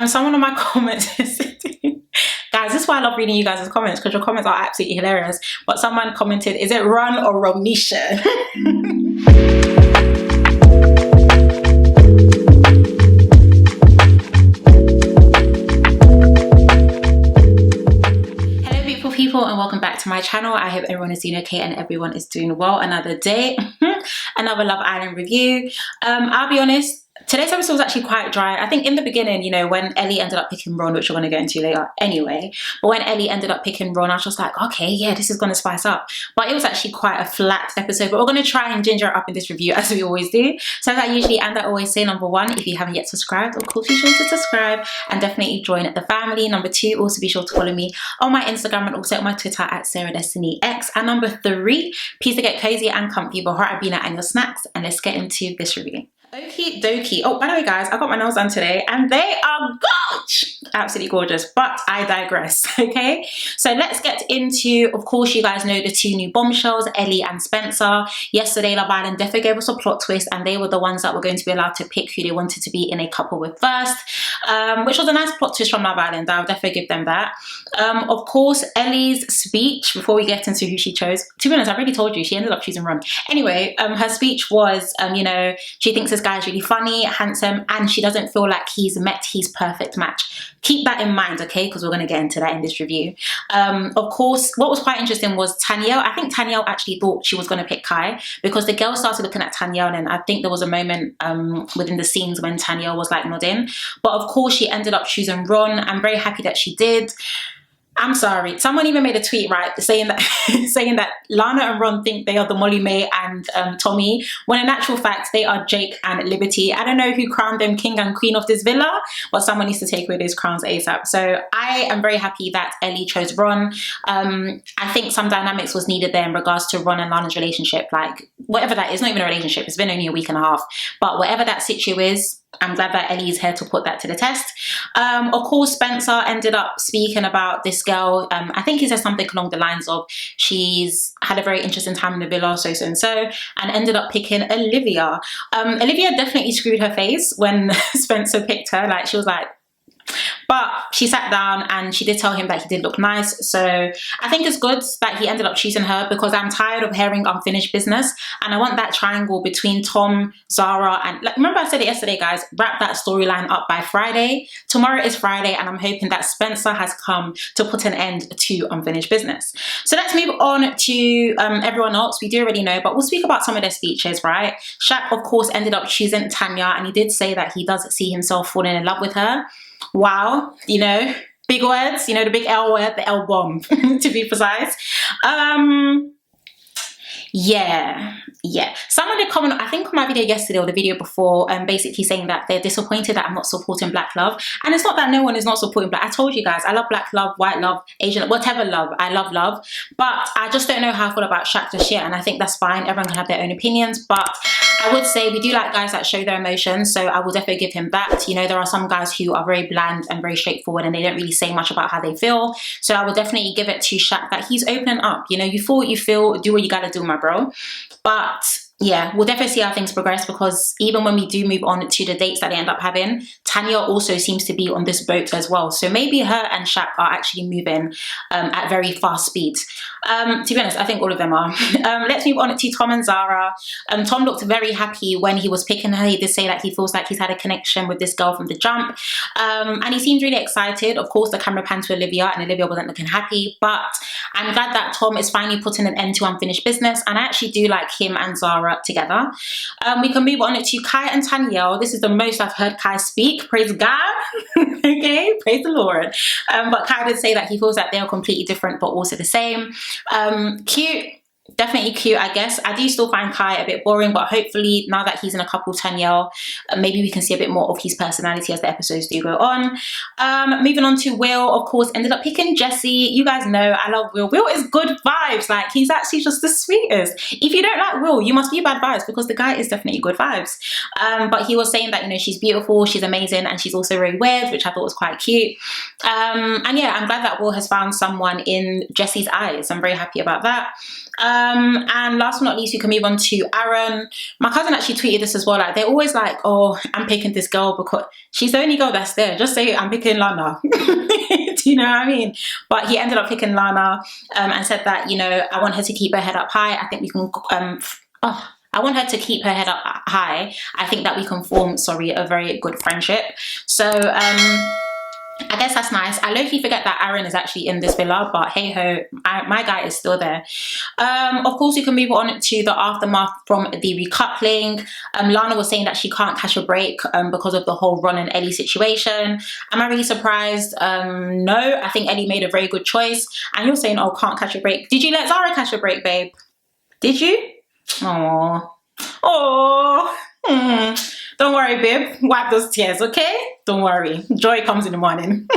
And someone in my comments is guys, this is why I love reading you guys' comments, because your comments are absolutely hilarious. But someone commented, is it Ron or Ronisha? People, and welcome back to my channel. I hope everyone is doing okay and everyone is doing well. Another day, another Love Island review. I'll be honest, today's episode was actually quite dry. I think in the beginning, you know, when Ellie ended up picking Ron, which we're going to get into later anyway, but when Ellie ended up picking Ron, I was just like, okay, yeah, this is going to spice up. But it was actually quite a flat episode, but we're going to try and ginger it up in this review as we always do. So as I usually end, I always say, number one, if you haven't yet subscribed, of course be sure to subscribe and definitely join the family. Number two, also be sure to follow me on my Instagram and also on my Twitter at SarahDestinyX. And number three, please to get cozy and comfy, but hot Abina and your snacks, and let's get into this review. Okie dokie. Oh, by the way, guys, I got my nails done today and they are gorgeous, absolutely gorgeous, but I digress. Okay, so let's get into, of course, you guys know the two new bombshells, Ellie and Spencer. Yesterday, Love Island definitely gave us a plot twist, and they were the ones that were going to be allowed to pick who they wanted to be in a couple with first, which was a nice plot twist from Love Island. I'll definitely give them that. Of course, Ellie's speech, before we get into who she chose, to be honest, I already told you she ended up choosing Ron. Anyway, her speech was, you know, she thinks this guy's really funny, handsome, and she doesn't feel like he's met his perfect match. Keep that in mind, okay, because we're going to get into that in this review. Of course, what was quite interesting was Tanya. I think Tanya actually thought she was going to pick Kai, because the girl started looking at Tanya, and I think there was a moment within the scenes when Tanya was like nodding, but of course she ended up choosing Ron. I'm very happy that she did. I'm sorry, someone even made a tweet, right, saying that saying that Lana and Ron think they are the Molly May and Tommy, when in actual fact they are Jake and Liberty. I don't know who crowned them king and queen of this villa, but someone needs to take away those crowns ASAP. So I am very happy that Ellie chose Ron. I think some dynamics was needed there in regards to Ron and Lana's relationship, like whatever that is, not even a relationship, it's been only a week and a half, but whatever that situ is, I'm glad that Ellie is here to put that to the test. Of course, Spencer ended up speaking about this girl. I think he said something along the lines of she's had a very interesting time in the villa, and ended up picking Olivia. Olivia definitely screwed her face when Spencer picked her. Like, she was like, but she sat down and she did tell him that he did look nice. So I think it's good that he ended up choosing her, because I'm tired of hearing unfinished business, and I want that triangle between Tom, Zara, and, like, remember I said it yesterday, guys, wrap that storyline up by Friday. Tomorrow is Friday, and I'm hoping that Spencer has come to put an end to unfinished business. So let's move on to everyone else. We do already know, but we'll speak about some of their speeches, right? Shaq, of course, ended up choosing Tanya, and he did say that he does see himself falling in love with her. Wow, you know, big words, you know, the big L word, the L bomb, to be precise. Yeah. Someone did comment, I think on my video yesterday or the video before, basically saying that they're disappointed that I'm not supporting black love. And it's not that no one is not supporting black. I told you guys, I love black love, white love, Asian, whatever love. I love love. But I just don't know how I feel about Shaq just yet. And I think that's fine. Everyone can have their own opinions. But I would say we do like guys that show their emotions. So I will definitely give him that. You know, there are some guys who are very bland and very straightforward, and they don't really say much about how they feel. So I will definitely give it to Shaq that he's opening up. You know, you feel what you feel, do what you gotta do, my bro. But yeah, we'll definitely see how things progress, because even when we do move on to the dates that they end up having, Tanya also seems to be on this boat as well. So maybe her and Shaq are actually moving at very fast speeds. To be honest, I think all of them are. Let's move on to Tom and Zara. Tom looked very happy when he was picking her. He did say that he feels like he's had a connection with this girl from the jump. And he seemed really excited. Of course, the camera panned to Olivia, and Olivia wasn't looking happy. But I'm glad that Tom is finally putting an end to unfinished business. And I actually do like him and Zara together. We can move on to Kai and Danielle. This is the most I've heard Kai speak. Praise God. Okay, praise the Lord. But Kai did say that he feels that they are completely different but also the same. Cute. Definitely cute, I guess. I do still find Kai a bit boring, but hopefully now that he's in a couple with Danielle, maybe we can see a bit more of his personality as the episodes do go on. Moving on to Will, of course, ended up picking Jesse. You guys know I love Will. Will is good vibes. Like, he's actually just the sweetest. If you don't like Will, you must be bad vibes, because the guy is definitely good vibes. But he was saying that, you know, she's beautiful, she's amazing, and she's also very weird, which I thought was quite cute. And yeah, I'm glad that Will has found someone in Jesse's eyes. I'm very happy about that. And last but not least, we can move on to Aaron. My cousin actually tweeted this as well. Like, they're always like, oh, I'm picking this girl because she's the only girl that's there. Just say I'm picking Lana. Do you know what I mean? But he ended up picking Lana, and said that, you know, I want her to keep her head up high. I think we can, I want her to keep her head up high. I think that we can form, a very good friendship. So, I guess that's nice. I low-key forget that Aaron is actually in this villa, but hey ho, my guy is still there. Of course, we can move on to the aftermath from the recoupling. Lana was saying that she can't catch a break because of the whole Ron and Ellie situation. Am I really surprised? No, I think Ellie made a very good choice. And you're saying, oh, can't catch a break. Did you let Zara catch a break, babe? Did you? Oh, don't worry, babe. Wipe those tears, okay? Don't worry. Joy comes in the morning.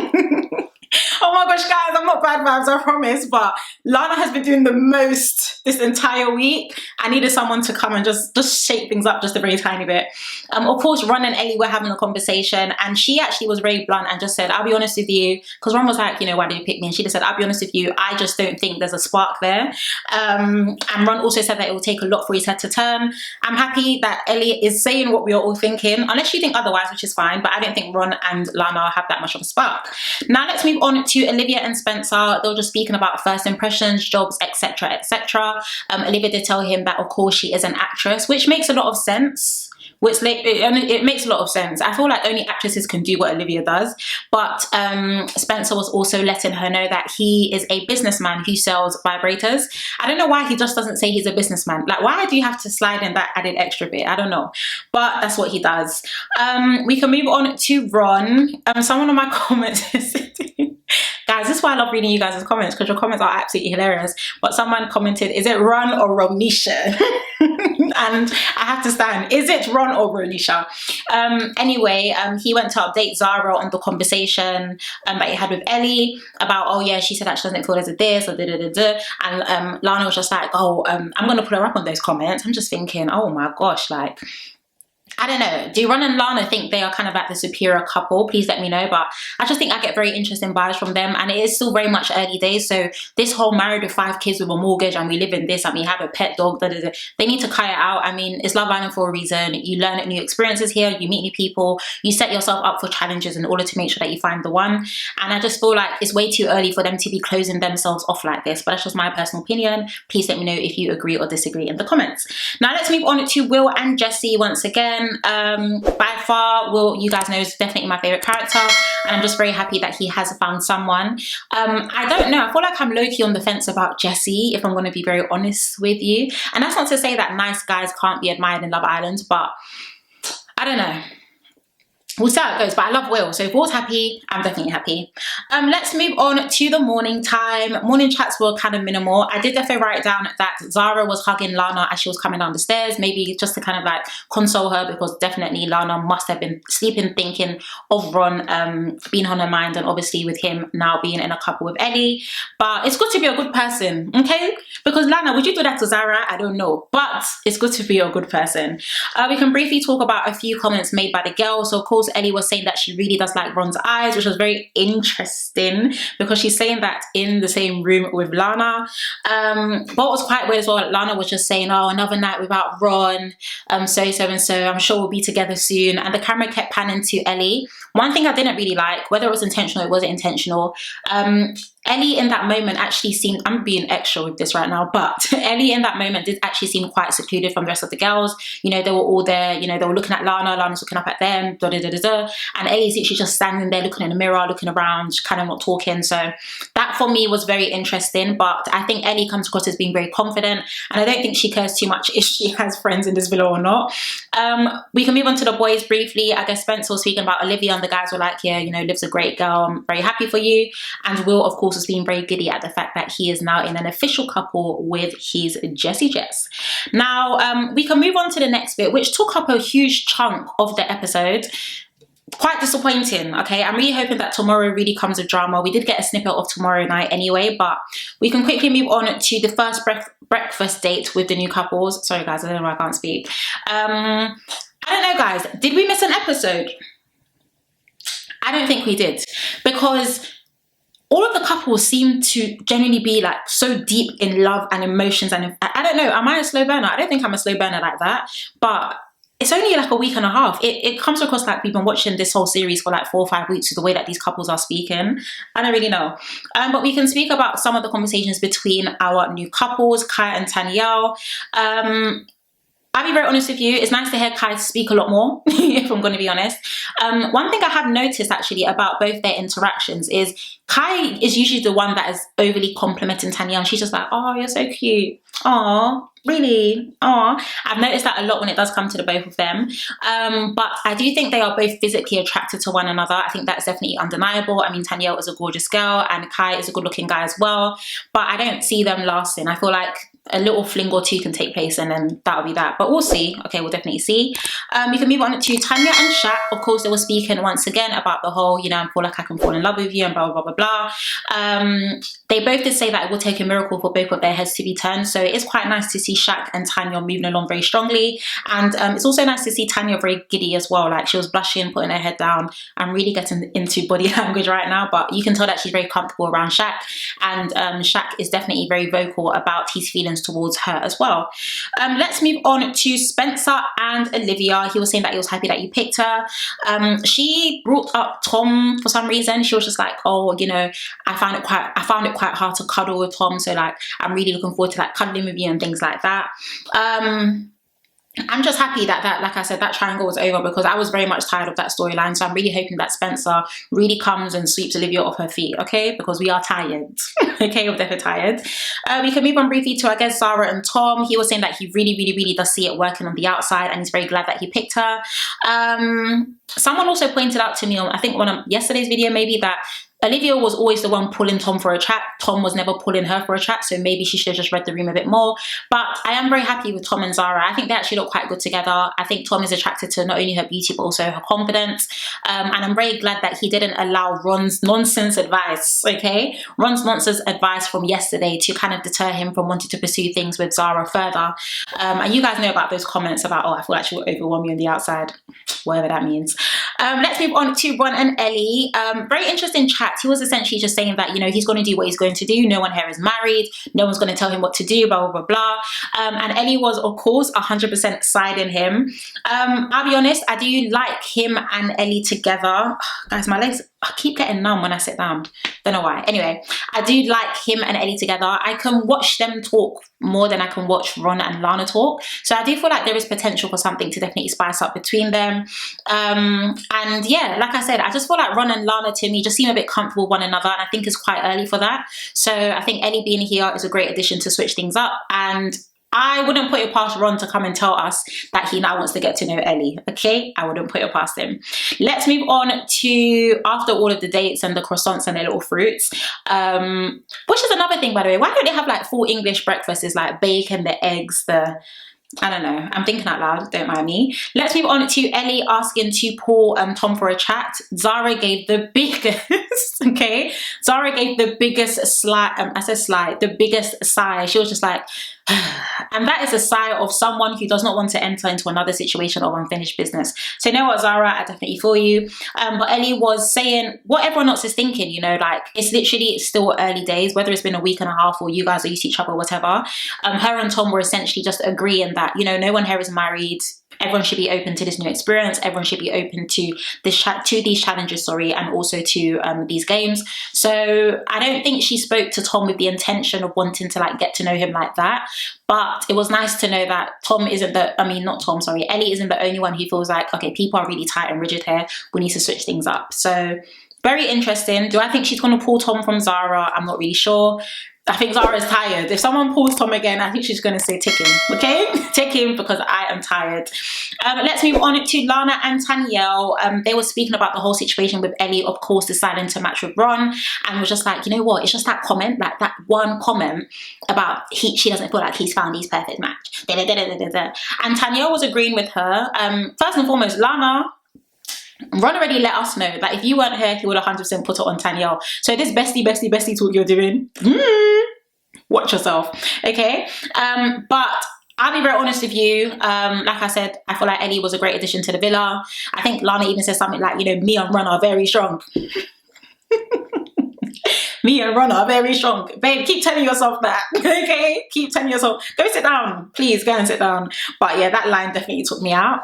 Oh my gosh, guys, I'm not bad vibes, I promise, but Lana has been doing the most this entire week. I needed someone to come and just shake things up just a very tiny bit. Of course, Ron and Ellie were having a conversation, and she actually was very blunt and just said, I'll be honest with you, because Ron was like, you know, why did you pick me? And she just said, I'll be honest with you, I just don't think there's a spark there. And Ron also said that it will take a lot for his head to turn. I'm happy that Ellie is saying what we are all thinking, unless you think otherwise, which is fine, but I don't think Ron and Lana have that much of a spark. Now let's move on to Olivia and Spencer. They were just speaking about first impressions, jobs, etc, etc. Olivia did tell him that of course she is an actress, which makes a lot of sense. It makes a lot of sense. I feel like only actresses can do what Olivia does, but Spencer was also letting her know that he is a businessman who sells vibrators. I don't know why he just doesn't say he's a businessman. Like, why do you have to slide in that added extra bit? I don't know, but that's what he does. We can move on to Ron. Someone on my comments is guys, this is why I love reading you guys' comments, because your comments are absolutely hilarious. But someone commented, is it Ron or Ronisha? And I have to stand, is it Ron or Ronisha? Anyway, he went to update Zara on the conversation that he had with Ellie about, oh yeah, she said that she doesn't feel there's a this or da-da-da-da. And Lana was just like, oh, I'm going to put her up on those comments. I'm just thinking, oh my gosh, like, I don't know. Do Ron and Lana think they are kind of like the superior couple? Please let me know. But I just think I get very interesting vibes from them. And it is still very much early days. So this whole married with 5 kids with a mortgage and we live in this and we have a pet dog, they need to cut it out. I mean, it's Love Island for a reason. You learn new experiences here. You meet new people. You set yourself up for challenges in order to make sure that you find the one. And I just feel like it's way too early for them to be closing themselves off like this. But that's just my personal opinion. Please let me know if you agree or disagree in the comments. Now let's move on to Will and Jesse once again. By far, Will, you guys know, is definitely my favorite character, and I'm just very happy that he has found someone. I don't know, I feel like I'm low-key on the fence about Jesse, if I'm going to be very honest with you. And that's not to say that nice guys can't be admired in Love Island, but I don't know. We'll see how it goes, but I love Will, so if Will's happy, I'm definitely happy. Let's move on to the morning time. Morning chats were kind of minimal. I did definitely write down that Zara was hugging Lana as she was coming down the stairs, maybe just to kind of like console her, because definitely Lana must have been sleeping thinking of Ron being on her mind, and obviously with him now being in a couple with Ellie. But it's good to be a good person, okay? Because Lana, would you do that to Zara? I don't know, but it's good to be a good person. We can briefly talk about a few comments made by the girls. So of course, Ellie was saying that she really does like Ron's eyes, which was very interesting because she's saying that in the same room with Lana. What was quite weird as well, Lana was just saying, oh, another night without Ron, so and so, I'm sure we'll be together soon. And the camera kept panning to Ellie. One thing I didn't really like, whether it was intentional or it wasn't intentional, Ellie in that moment actually seemed, I'm being extra with this right now, but Ellie in that moment did actually seem quite secluded from the rest of the girls. You know, they were all there, you know, they were looking at Lana, Lana's looking up at them, da da da da da. And Ellie's literally just standing there looking in the mirror, looking around, kind of not talking. So that for me was very interesting, but I think Ellie comes across as being very confident, and I don't think she cares too much if she has friends in this villa or not. We can move on to the boys briefly. I guess Spencer was speaking about Olivia, and the guys were like, yeah, you know, Liv's a great girl, I'm very happy for you. And Will, of course, was being very giddy at the fact that he is now in an official couple with his Jessie Jess. Now, we can move on to the next bit, which took up a huge chunk of the episode. Quite disappointing, okay? I'm really hoping that tomorrow really comes with drama. We did get a snippet of tomorrow night anyway, but we can quickly move on to the first breakfast date with the new couples. Sorry guys, I don't know why I can't speak. I don't know guys, did we miss an episode? I don't think we did, because all of the couples seem to genuinely be like so deep in love and emotions. And I don't know, am I a slow burner? I don't think I'm a slow burner like that, but it's only like a week and a half. It comes across like we've been watching this whole series for like 4 or 5 weeks with the way that these couples are speaking. I don't really know. But we can speak about some of the conversations between our new couples, Kai and Danielle. I'll be very honest with you, it's nice to hear Kai speak a lot more, if I'm going to be honest. One thing I have noticed actually about both their interactions is Kai is usually the one that is overly complimenting Tanya, and she's just like, oh, you're so cute. Oh, really? Oh, I've noticed that a lot when it does come to the both of them. But I do think they are both physically attracted to one another. I think that's definitely undeniable. I mean, Tanya is a gorgeous girl and Kai is a good looking guy as well, but I don't see them lasting. I feel like a little fling or two can take place and then that'll be that, but we'll see. Okay, we'll definitely see. We can move on to Tanya and Shaq. Of course, they were speaking once again about the whole, you know, I feel like I can fall in love with you and blah blah blah blah blah. They both did say that it will take a miracle for both of their heads to be turned, so it is quite nice to see Shaq and Tanya moving along very strongly. And it's also nice to see Tanya very giddy as well, like she was blushing, putting her head down. I'm really getting into body language right now, but you can tell that she's very comfortable around Shaq, and Shaq is definitely very vocal about his feelings towards her as well. Let's move on to Spencer and Olivia. He was saying that he was happy that you picked her. She brought up Tom for some reason. She was just like, oh, you know, I found it quite hard to cuddle with Tom, so like I'm really looking forward to like cuddling with you and things like that. I'm just happy that, like I said, that triangle was over, because I was very much tired of that storyline. So I'm really hoping that Spencer really comes and sweeps Olivia off her feet, okay? Because we are tired, okay? We're definitely tired. We can move on briefly to, I guess, Zara and Tom. He was saying that he really does see it working on the outside, and he's very glad that he picked her. Someone also pointed out to me on, I think one of yesterday's video maybe, that Olivia was always the one pulling Tom for a chat. Tom was never pulling her for a chat, so maybe she should have just read the room a bit more. But I am very happy with Tom and Zara. I think they actually look quite good together. I think Tom is attracted to not only her beauty, but also her confidence. And I'm very glad that he didn't allow Ron's nonsense advice, okay? Ron's nonsense advice from yesterday to kind of deter him from wanting to pursue things with Zara further. And you guys know about those comments about, oh, I feel like she will overwhelm me on the outside, whatever that means. Let's move on to Ron and Ellie. Very interesting chat. He was essentially just saying that, you know, he's going to do what he's going to do. No one here is married. No one's going to tell him what to do, blah, blah, blah, blah. And Ellie was, of course, 100% siding him. I'll be honest, I do like him and Ellie together. Guys, my legs, I keep getting numb when I sit down. Don't know why. Anyway, I do like him and Ellie together. I can watch them talk more than I can watch Ron and Lana talk. So I do feel like there is potential for something to definitely spice up between them. And yeah, like I said, I just feel like Ron and Lana to me just seem a bit comfortable with one another, and I think it's quite early for that. So I think Ellie being here is a great addition to switch things up, and I wouldn't put it past Ron to come and tell us that he now wants to get to know Ellie, okay? I wouldn't put it past him. Let's move on to, after all of the dates and the croissants and the little fruits, which is another thing, by the way. Why don't they have like full English breakfasts, like bacon, the eggs, the... I don't know. I'm thinking out loud. Don't mind me. Let's move on to Ellie asking to pull Tom for a chat. Zara gave the biggest, okay? Zara gave the biggest the biggest sigh. She was just like, and that is a sigh of someone who does not want to enter into another situation of unfinished business. So you know what, Zara, I definitely feel you. But Ellie was saying what everyone else is thinking, you know, like it's still early days, whether it's been a week and a half or you guys are used to each other or whatever. Her and Tom were essentially just agreeing that, you know, no one here is married. Everyone should be open to this new experience. Everyone should be open to these challenges, and also to these games. So I don't think she spoke to Tom with the intention of wanting to like get to know him like that. But it was nice to know that Ellie isn't the only one who feels like, okay, people are really tight and rigid here. We need to switch things up. So very interesting. Do I think she's going to pull Tom from Zara? I'm not really sure. I think Zara's tired. If someone pulls Tom again, I think she's going to say tick him, okay? Tick him because I am tired. Let's move on to Lana and Danielle. They were speaking about the whole situation with Ellie, of course, deciding to match with Ron, and was just like, you know what? It's just that comment, like that one comment about she doesn't feel like he's found his perfect match. And Danielle was agreeing with her. First and foremost, Lana, Ron already let us know that if you weren't here, he would 100% put it on Danielle. So this bestie talk you're doing, watch yourself, okay? But I'll be very honest with you. Like I said, I feel like Ellie was a great addition to the villa. I think Lana even said something like, you know, me and Ron are very strong. Me and Ron are very strong. Babe, keep telling yourself that. Okay? Keep telling yourself. Go sit down. Please go and sit down. But yeah, that line definitely took me out.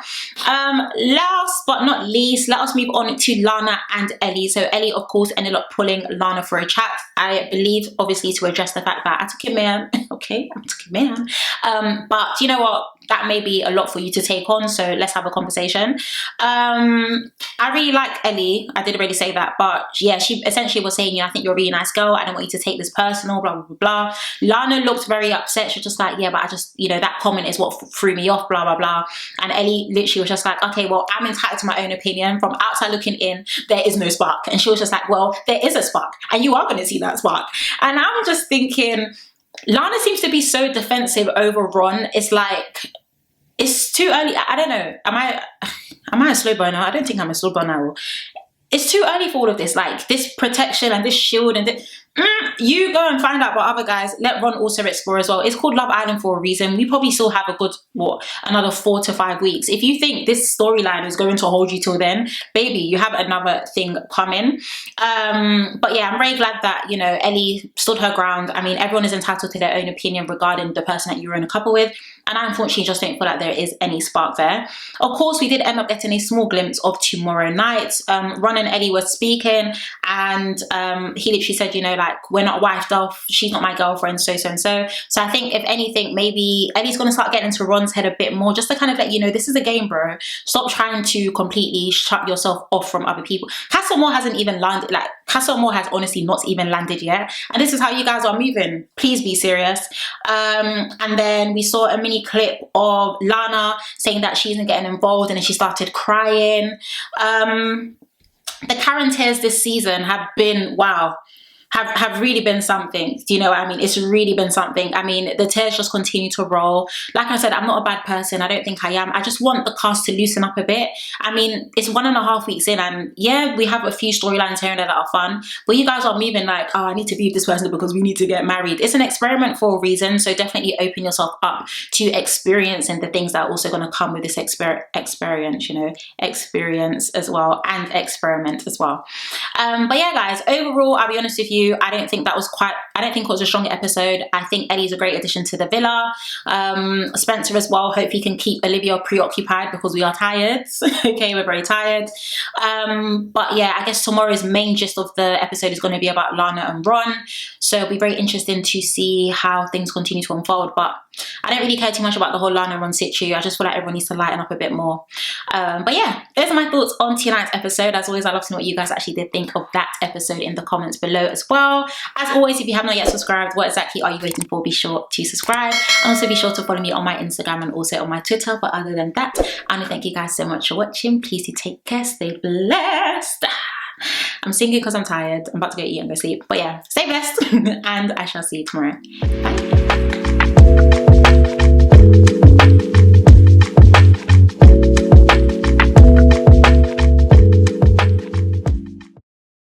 Last but not least, let us move on to Lana and Ellie. So Ellie, of course, ended up pulling Lana for a chat. I believe, obviously, to address the fact that I took him in. Okay, I took him in. But you know what? That may be a lot for you to take on, so let's have a conversation. I really like Ellie. I didn't really say that, but yeah, she essentially was saying, I think you're a really nice girl. I don't want you to take this personal, blah, blah, blah, blah. Lana looked very upset. She was just like, yeah, but I just, that comment is what threw me off, blah, blah, blah. And Ellie literally was just like, okay, well, I'm entitled to my own opinion. From outside looking in, there is no spark. And she was just like, well, there is a spark, and you are going to see that spark. And I'm just thinking, Lana seems to be so defensive over Ron. It's like, it's too early. I don't know. Am I a slow burner? I don't think I'm a slow burner. It's too early for all of this. Like, this protection and this shield and this. You go and find out about other guys. Let Ron also explore as well. It's called Love Island for a reason. We probably still have a good, another 4 to 5 weeks. If you think this storyline is going to hold you till then, baby, you have another thing coming. But yeah, I'm very glad that, Ellie stood her ground. I mean, everyone is entitled to their own opinion regarding the person that you're in a couple with. And I unfortunately just don't feel like there is any spark there. Of course, we did end up getting a small glimpse of tomorrow night. Ron and Ellie were speaking, and he literally said, like, we're not wifed off, she's not my girlfriend, so and so. So I think if anything, maybe Ellie's gonna start getting into Ron's head a bit more, just to kind of let you know, this is a game, bro. Stop trying to completely shut yourself off from other people. Castle Moore hasn't even landed, like, Castle Moore has honestly not even landed yet. And this is how you guys are moving. Please be serious. And then we saw a mini clip of Lana saying that she isn't getting involved, and then she started crying. The Karen tears this season have been, wow, have really been something. Do you know what I mean? It's really been something. I mean, the tears just continue to roll. Like I said, I'm not a bad person. I don't think I am. I just want the cast to loosen up a bit. I mean, it's 1.5 weeks in, and yeah, we have a few storylines here and there that are fun, but you guys are moving like, oh, I need to be with this person because we need to get married. It's an experiment for a reason, so definitely open yourself up to experiencing the things that are also going to come with this experience, experience as well, and experiment as well. But yeah, guys, overall, I'll be honest with you, I don't think it was a strong episode. I think Ellie's a great addition to the villa. Spencer as well. Hope he can keep Olivia preoccupied because we are tired. Okay, we're very tired. But yeah, I guess tomorrow's main gist of the episode is going to be about Lana and Ron. So it'll be very interesting to see how things continue to unfold. But I don't really care too much about the whole Lana and Ron situ. I just feel like everyone needs to lighten up a bit more. But yeah, those are my thoughts on tonight's episode. As always, I'd love to know what you guys actually did think of that episode in the comments below as well. As always, if you have not yet subscribed, what exactly are you waiting for? Be sure to subscribe, and also be sure to follow me on my Instagram and also on my Twitter. But other than that, I want to thank you guys so much for watching. Please do take care, stay blessed. I'm singing because I'm tired. I'm about to go eat and go sleep. But yeah, stay blessed and I shall see you tomorrow. Bye.